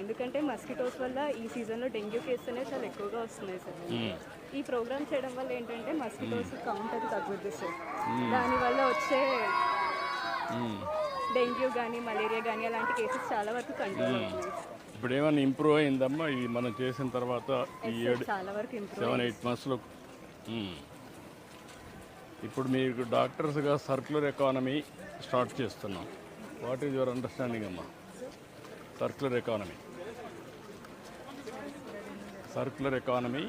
ఎందుకంటే మస్కిటోస్ వల్ల ఈ సీజన్లో డెంగ్యూ కేసులు అనేవి చాలా ఎక్కువగా వస్తున్నాయి సార్. ఈ ప్రోగ్రామ్ చేయడం వల్ల ఏంటంటే మస్కిటోస్ కౌంట్ అది తగ్గుద్ది సార్. దానివల్ల వచ్చే డెంగ్యూ కానీ మలేరియా కానీ అలాంటి కేసెస్ చాలా వరకు కంట్రోల్ అవుతున్నాయి. ఇప్పుడు ఏమైనా ఇంప్రూవ్ అయిందమ్మా ఇది మనం చేసిన తర్వాత ఈ చాలా వరకు ఇంప్రూవ్ 7-8 monthsలో? ఇప్పుడు మీకు డాక్టర్స్గా సర్క్యులర్ ఎకానమీ స్టార్ట్ చేస్తున్నాం. వాట్ ఈజ్ యువర్ అండర్స్టాండింగ్ అమ్మా? సర్క్యులర్ ఎకానమీ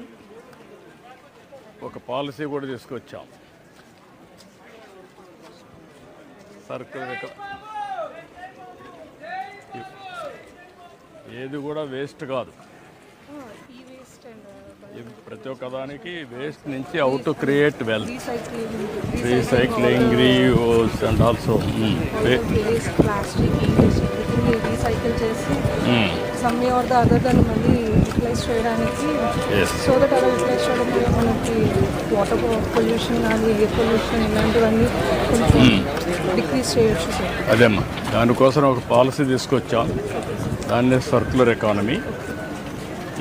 ఒక పాలసీ కూడా తీసుకొచ్చాం. సర్క్యులర్ ఏది కూడా వేస్ట్ కాదు. ప్రతి ఒక్క దానికి వేస్ట్ నుంచి how to create wealth, recycling, reuse and also recycle చేసి సమ్ ఆర్ ద అదర్ దాన్ని మళ్ళీ యూటిలైజ్ చేయడానికి, సో దట్ అలా యూటిలైజ్ చేయడం వల్ల మనకి వాటర్ పొల్యూషన్ కానీ ఎయిర్ పొల్యూషన్ ఇలాంటివన్నీ కొంచెం డిక్రీజ్ చేయొచ్చు సార్. అదేమ్మా, దానికోసం ఒక పాలసీ తీసుకొచ్చాం. దాన్నే సర్క్యులర్ ఎకానమీ.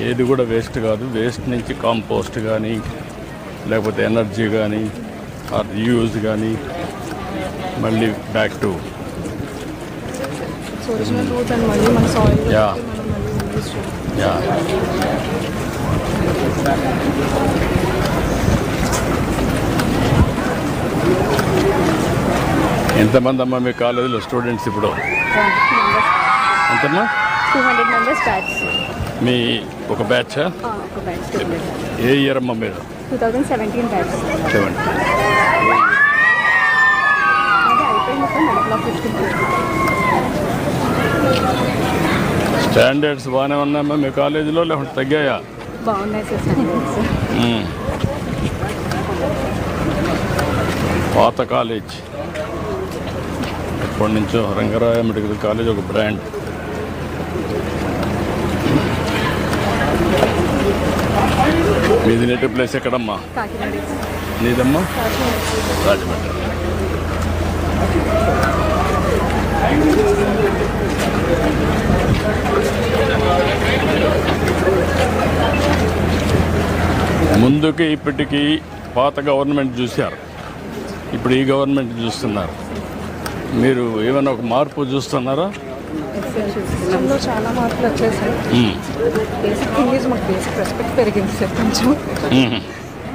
ఏది కూడా వేస్ట్ కాదు. వేస్ట్ నుంచి కాంపోస్ట్ కానీ లేకపోతే ఎనర్జీ కానీ ఆర్ యూజ్ కానీ మళ్ళీ back to original root and మళ్ళీ మన సాయిల్ ఎంతమంది అమ్మా మీ కాలేజీలో స్టూడెంట్స్ ఇప్పుడు? ఎంతమ్మా? 200 members బ్యాచ్. మీ ఒక బ్యాచా? ఒక బ్యాచ్. ఏ ఇయర్ అమ్మా మీరు? 2017 బ్యాచ్. 70. అది అయిపోయింది సార్. మెడికల్ ఆఫీస్కి స్టాండర్డ్స్ బాగానే ఉన్నాయమ్మా మీ కాలేజీలో, లేకపోతే తగ్గాయా? బాగున్నాయి సార్ స్టాండర్డ్స్. పాత కాలేజ్ ఎప్పటి నుంచో రంగరాయ మెడికల్ కాలేజ్ ఒక బ్రాండ్. మీది నేటివ్ ప్లేస్ ఎక్కడమ్మా? కాకినాడ. నీదమ్మా? రాజమండ్రి. ముందుకి ఇప్పటికీ పాత గవర్నమెంట్ చూశారు, ఇప్పుడు ఈ గవర్నమెంట్ చూస్తున్నారు. మీరు ఏమైనా ఒక మార్పు చూస్తున్నారా? సిస్టంలో చాలా మార్పులు వచ్చేసాయి. బేసిక్ థింగ్ ఈజ్ మాకు బేసిక్ రెస్పెక్ట్ పెరిగింది సార్ కొంచెం.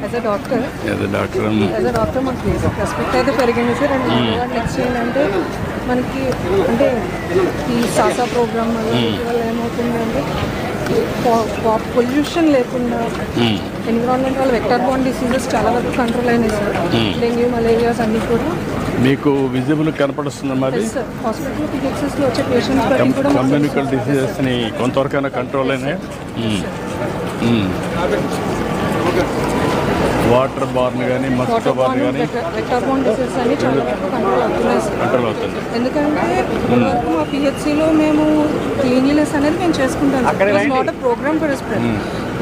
యాజ్ అ డాక్టర్ మాకు బేసిక్ రెస్పెక్ట్ అయితే పెరిగింది సార్. అండ్ నెక్స్ట్ ఏంటంటే మనకి అంటే ఈ సాసా ప్రోగ్రామ్ వల్ల ఏమవుతుందంటే పొల్యూషన్ లేకుండా ఎన్విరాన్మెంట్ వల్ల వెక్టర్ బోర్న్ డిసీజెస్ చాలా వరకు కంట్రోల్ అయినాయి సార్. డెంగ్యూ, మలేరియాస్ అన్నీ కూడా మీకు విజిబుల్ కనపడుతుంది. మరి హాస్పిటల్ పిహెచ్ఎస్లో వచ్చే పేషెంట్స్ కూడా కమ్యూనికల్ డిసీజెస్ని కొంతవరకైనా కంట్రోల్ అయినాయి. వాటర్ బార్న్ కానీ మస్కిటో బార్న్ కానీ వెక్టర్ బోర్న్ డిసీజెస్ అన్ని చాలా వరకు కంట్రోల్ అవుతుంది. ఎందుకంటే ఇప్పటివరకు మా పిహెచ్సిలో మేము క్లీన్లీనెస్ అనేది మేము చేసుకుంటాం. Not a program for spread.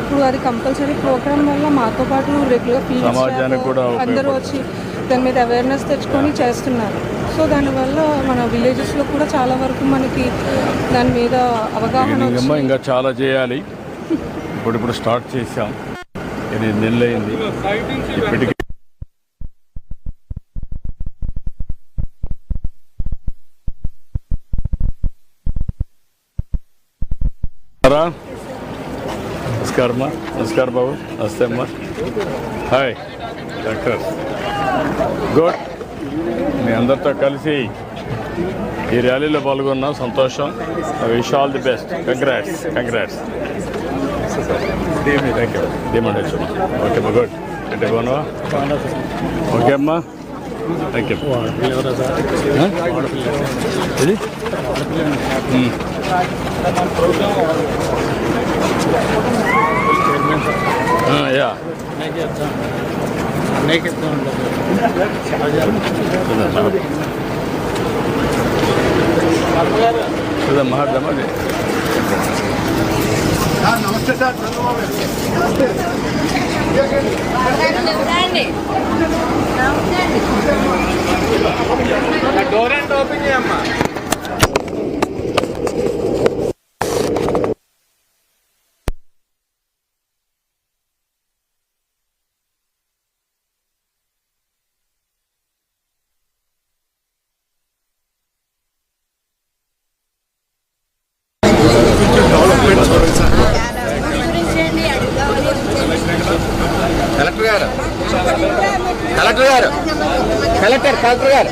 ఇప్పుడు అది కంపల్సరీ ప్రోగ్రామ్ వల్ల మాతో పాటు రెగ్యులర్ సమాజానికి కూడా అందరూ వచ్చి దాని మీద అవేర్నెస్ తెచ్చుకొని చేస్తున్నారు. సో దానివల్ల మన విలేజెస్లో కూడా చాలా వరకు మనకి దాని మీద అవగాహన. ఇంకా చాలా చేయాలి. ఇప్పుడు స్టార్ట్ చేసాం. ఇది నెల్లయింది ఇప్పటికీ. నమస్కారమ్మా. నమస్కారం బాబు. నమస్తే అమ్మా. Hi doctor. గుడ్. మీ అందరితో కలిసి ఈ ర్యాలీలో పాల్గొన్నాం. సంతోషం. Wish all the best. Congrats. Thank you. Demand వచ్చమ్మా. ఓకే అమ్మా. గుడ్. అంటే బాగున్నావా? ఓకే అమ్మా. Thank you. ఇది యా మాట్లాడమ్మా. నమస్తే సార్. డోర్ అండ్ ఓపెన్ చేయమ్మా. కలెక్టర్ గారు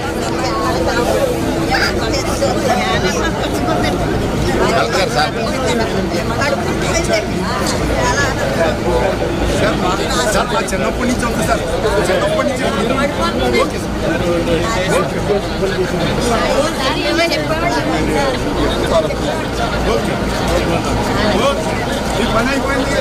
కలెక్టర్ సార్ మా చిన్నప్పటి నుంచి ఉంది సార్ చిన్నప్పటి నుంచి ఈ పని అయిపోయింది.